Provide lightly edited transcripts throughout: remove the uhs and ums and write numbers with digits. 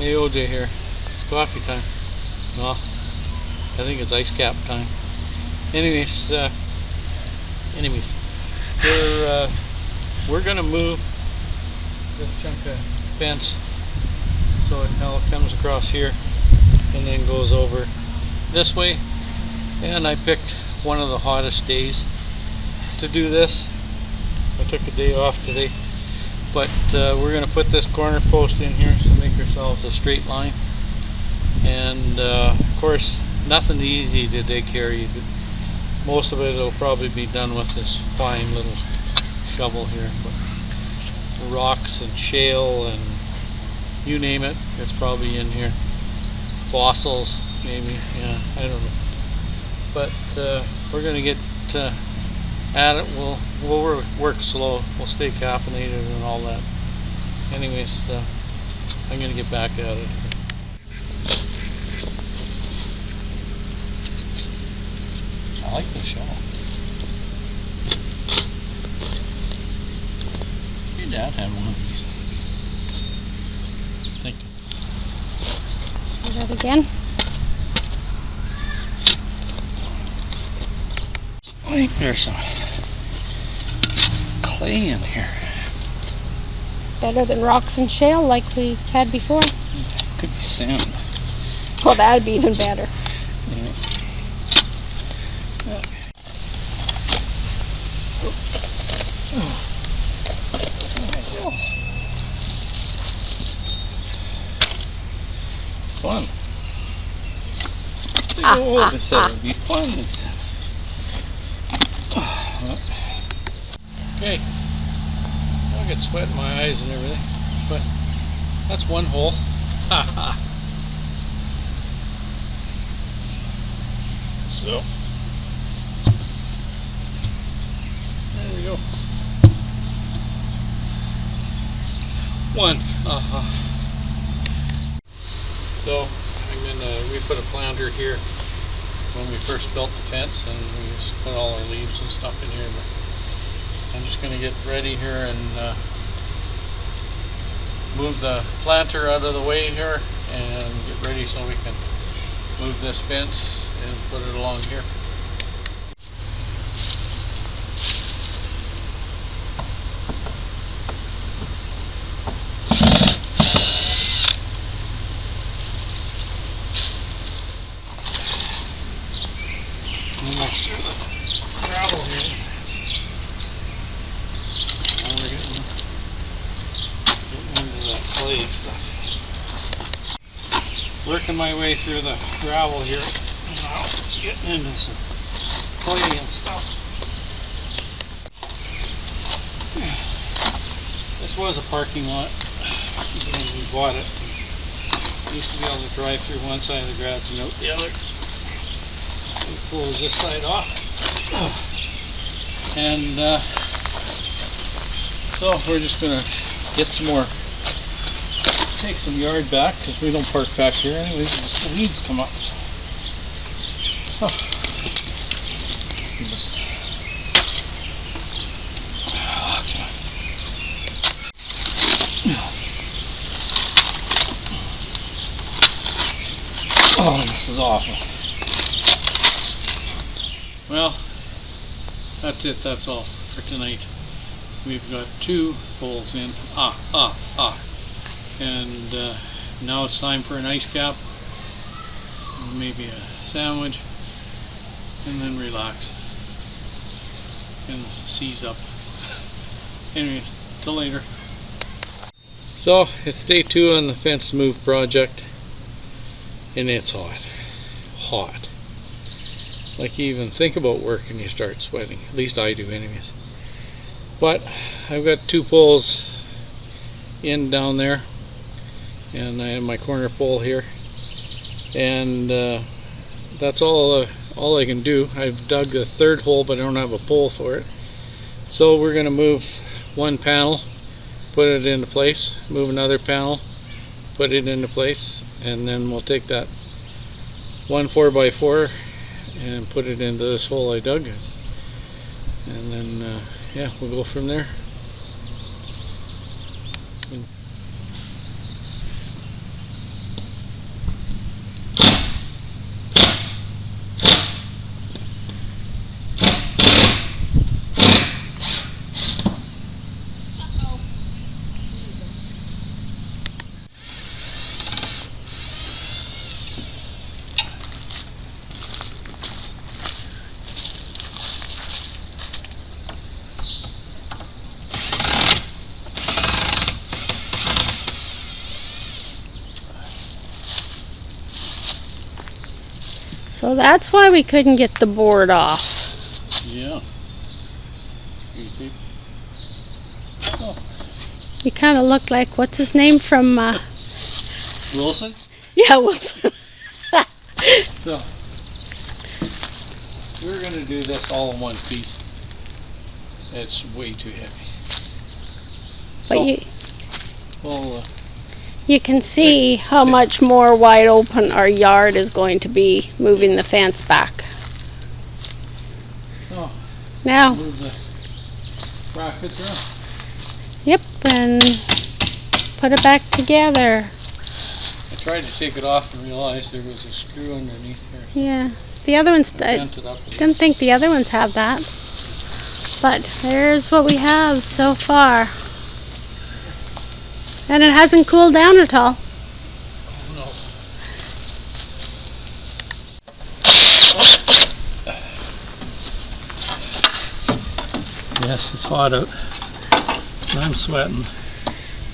Hey OJ here. It's coffee time. Well, I think it's ice cap time. Anyways, we're gonna move this chunk of fence so it now comes across here and then goes over this way. And I picked one of the hottest days to do this. I took a day off today, but we're gonna put this corner post in here to make ourselves a straight line. And of course, nothing easy to dig here. Most of it will probably be done with this fine little shovel here, but rocks and shale and you name it, it's probably in here. Fossils, maybe, yeah, I don't know. But we're gonna get at it. We'll work slow. We'll stay caffeinated and all that. Anyways, I'm gonna get back at it. I like this shovel. Your dad had one of these. Thank you. Say that again. I think there's some clay in here. Better than rocks and shale like we had before. Could be sand. Well, that'd be even better. Yeah. Fun. They said it would be fun. They said. Okay. I get sweat in my eyes and everything, but that's one hole. So there we go. One. So we put a planter here when we first built the fence, and we just put all our leaves and stuff in here. But I'm just going to get ready here and move the planter out of the way here and get ready so we can move this fence and put it along here. Almost through the gravel here. Now we're getting into that clay stuff. Working my way through the gravel here. Now getting into some clay and stuff. This was a parking lot when we bought it. We used to be able to drive through one side of the garage and out the other. We close this side off. And so we're just going to get some more, take some yard back because we don't park back here anyways. The weeds come up. Oh, this is awful. Well, that's it. That's all for tonight. We've got 2 holes in. And now it's time for an ice cap, maybe a sandwich, and then relax and seize up. Anyways, till later. So it's day 2 on the fence move project, and it's hot. Like, you even think about work and you start sweating. At least I do anyways. But I've got 2 poles in down there, and I have my corner pole here, and that's all I can do. I've dug a 3rd hole, but I don't have a pole for it. So we're going to move one panel, put it into place, move another panel, put it into place, and then we'll take that one 4x4 and put it into this hole I dug, and then yeah, we'll go from there. So that's why we couldn't get the board off. Yeah. Oh. You kind of look like, what's his name from... Wilson? Yeah, Wilson. So, we're going to do this all in one piece. It's way too heavy. But so, well, you can see how much more wide open our yard is going to be moving the fence back. Oh, now, move the brackets around. Yep, and put it back together. I tried to take it off and realized there was a screw underneath there. Yeah, the other ones, I didn't think the other ones have that. But there's what we have so far. And it hasn't cooled down at all. Oh, no. Yes, it's hot out. I'm sweating.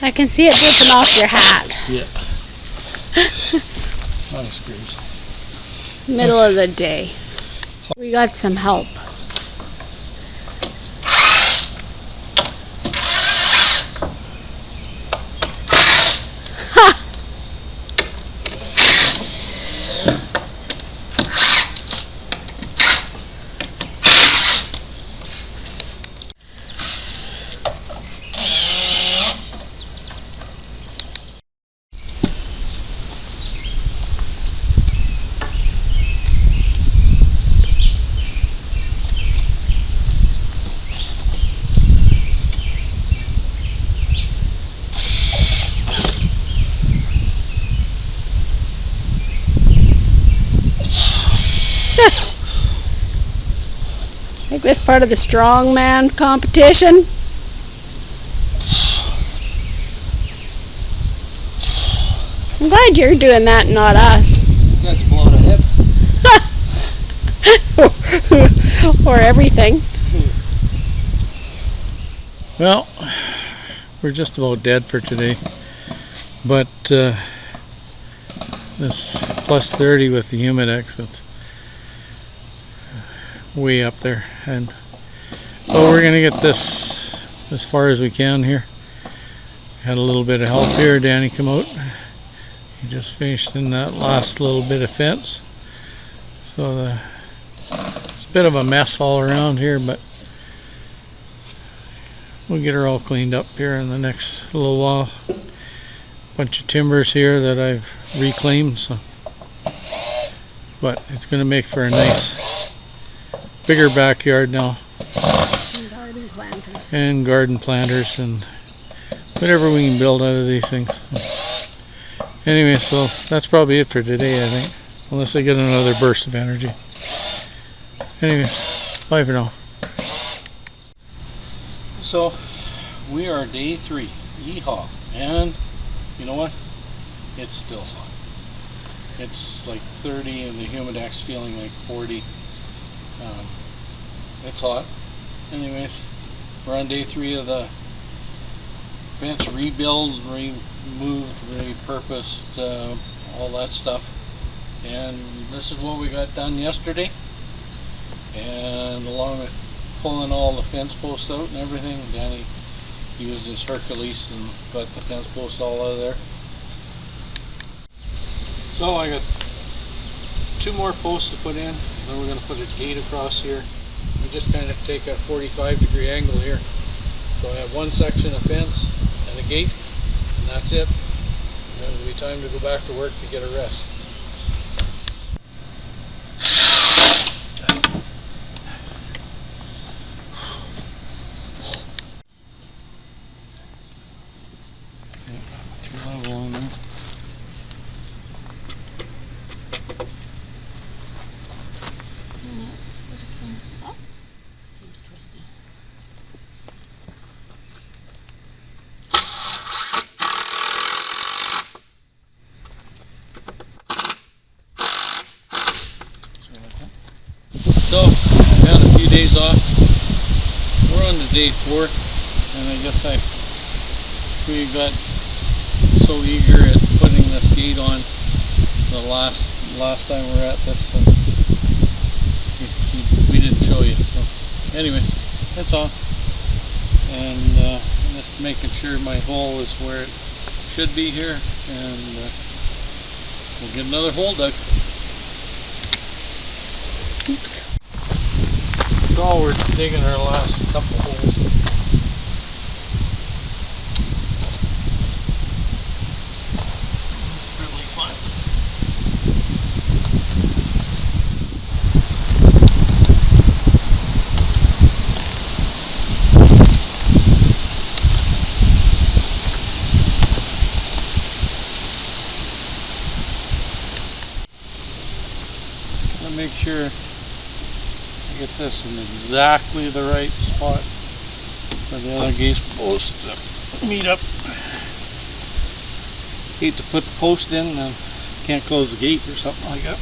I can see it dripping off your hat. Yeah. Lot of screws. Middle of the day. We got some help. Like this part of the strongman competition. I'm glad you're doing that, not us. You guys are blowing a hip. Or everything. Well, we're just about dead for today. But this plus 30 with the Humidex, it's way up there. And we're gonna get this as far as we can here. Had a little bit of help here. Danny come out. He just finished in that last little bit of fence. So it's a bit of a mess all around here, but we'll get her all cleaned up here in the next little while. Bunch of timbers here that I've reclaimed, so but it's going to make for a nice bigger backyard now, and garden planters and whatever we can build out of these things. Anyway, so that's probably it for today, I think, unless I get another burst of energy. Anyway, bye for now. So we are day 3. Yeehaw. And you know what? It's still hot. It's like 30 and the Humidex feeling like 40. It's hot. Anyways, we're on day 3 of the fence rebuild, removed, repurposed, all that stuff. And this is what we got done yesterday. And along with pulling all the fence posts out and everything, Danny used his Hercules and got the fence posts all out of there. So I got 2 more posts to put in, then we're going to put a gate across here. We just kind of take a 45-degree angle here. So I have one section of fence and a gate, and that's it. And then it'll be time to go back to work to get a rest. Level on there. So, I've had a few days off. We're on to day 4, and I guess we got so eager at putting this gate on the last time we were at this. anyway, that's all. And just making sure my hole is where it should be here, and we'll get another hole dug. Oops. So we're digging our last couple holes. It's really fun. I'll make sure I get this in exactly the right spot for the other gate's post to meet up. Hate to put the post in and can't close the gate or something like that.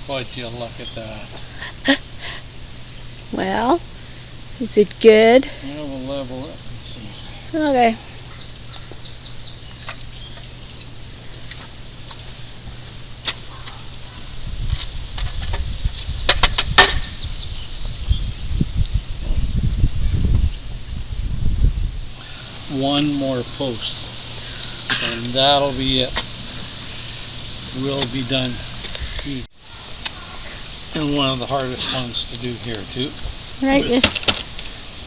Would you look at that? Well, is it good? Yeah, we'll level it and see. Okay. One more post, and that'll be it. We'll be done. And one of the hardest ones to do here too. Right, miss.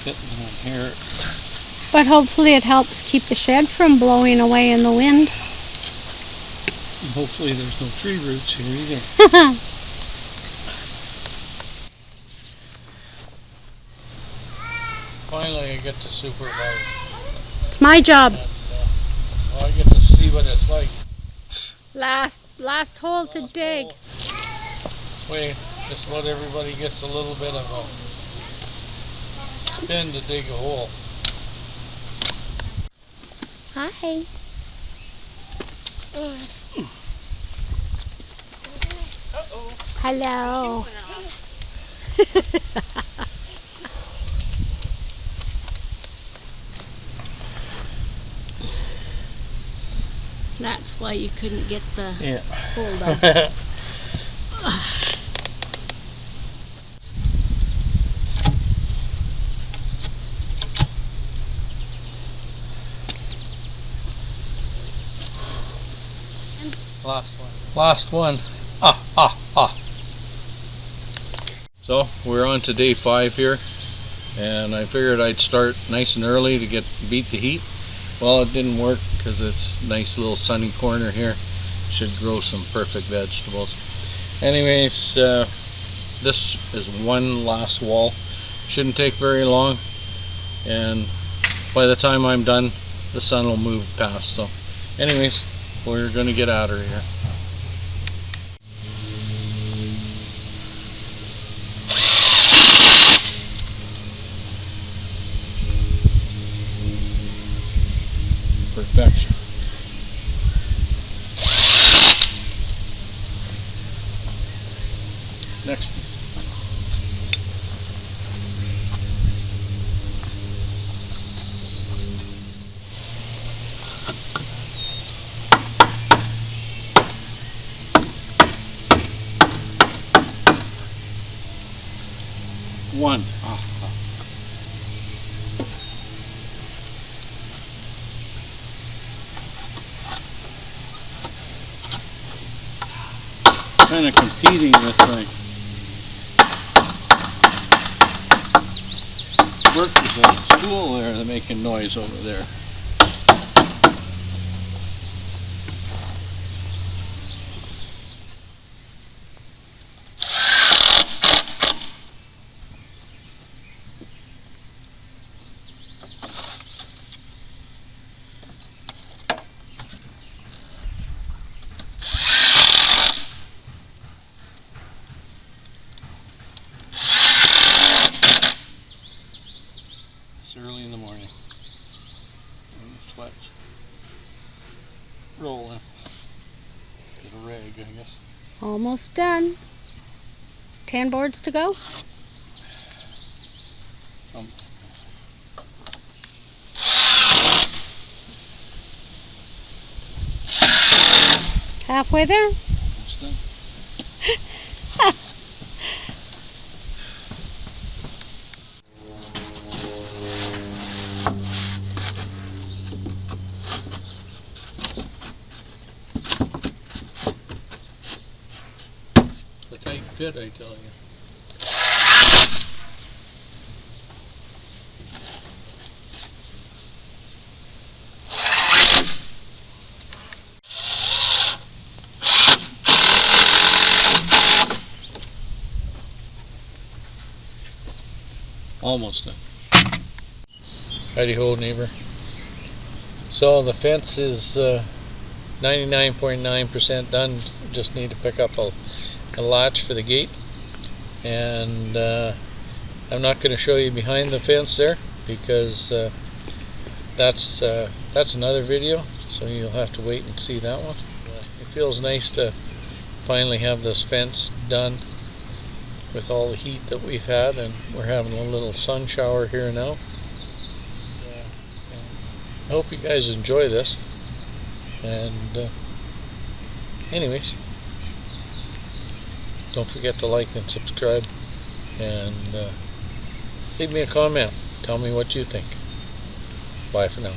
Fitting in here. But hopefully it helps keep the shed from blowing away in the wind. And hopefully there's no tree roots here either. Finally I get to supervise. It's my job. And, well, I get to see what it's like. Last hole to dig. Hole. This way, just let everybody gets a little bit of a spin to dig a hole. Hi. Uh-oh. Hello. That's why you couldn't get the hole done. Last one. So we're on to day 5 here, and I figured I'd start nice and early to beat the heat. Well, it didn't work because it's a nice little sunny corner here. Should grow some perfect vegetables. Anyways, this is one last wall. Shouldn't take very long, and by the time I'm done, the sun will move past. So anyways, we're going to get out of here. Perfection. Next piece. One. Kind of competing with my workers at school there. They're making noise over there. It's early in the morning. sweat's rolling. Get a rag, I guess. Almost done. 10 boards to go. Halfway there. Almost done. It's a tight fit, I tell you. Almost done. Howdy ho, neighbor. So the fence is 99.9% done. Just need to pick up a latch for the gate, and I'm not going to show you behind the fence there because that's another video, so you'll have to wait and see that one. It feels nice to finally have this fence done with all the heat that we've had, and we're having a little sun shower here now. I hope you guys enjoy this, and anyways, don't forget to like and subscribe, and leave me a comment. Tell me what you think. Bye for now.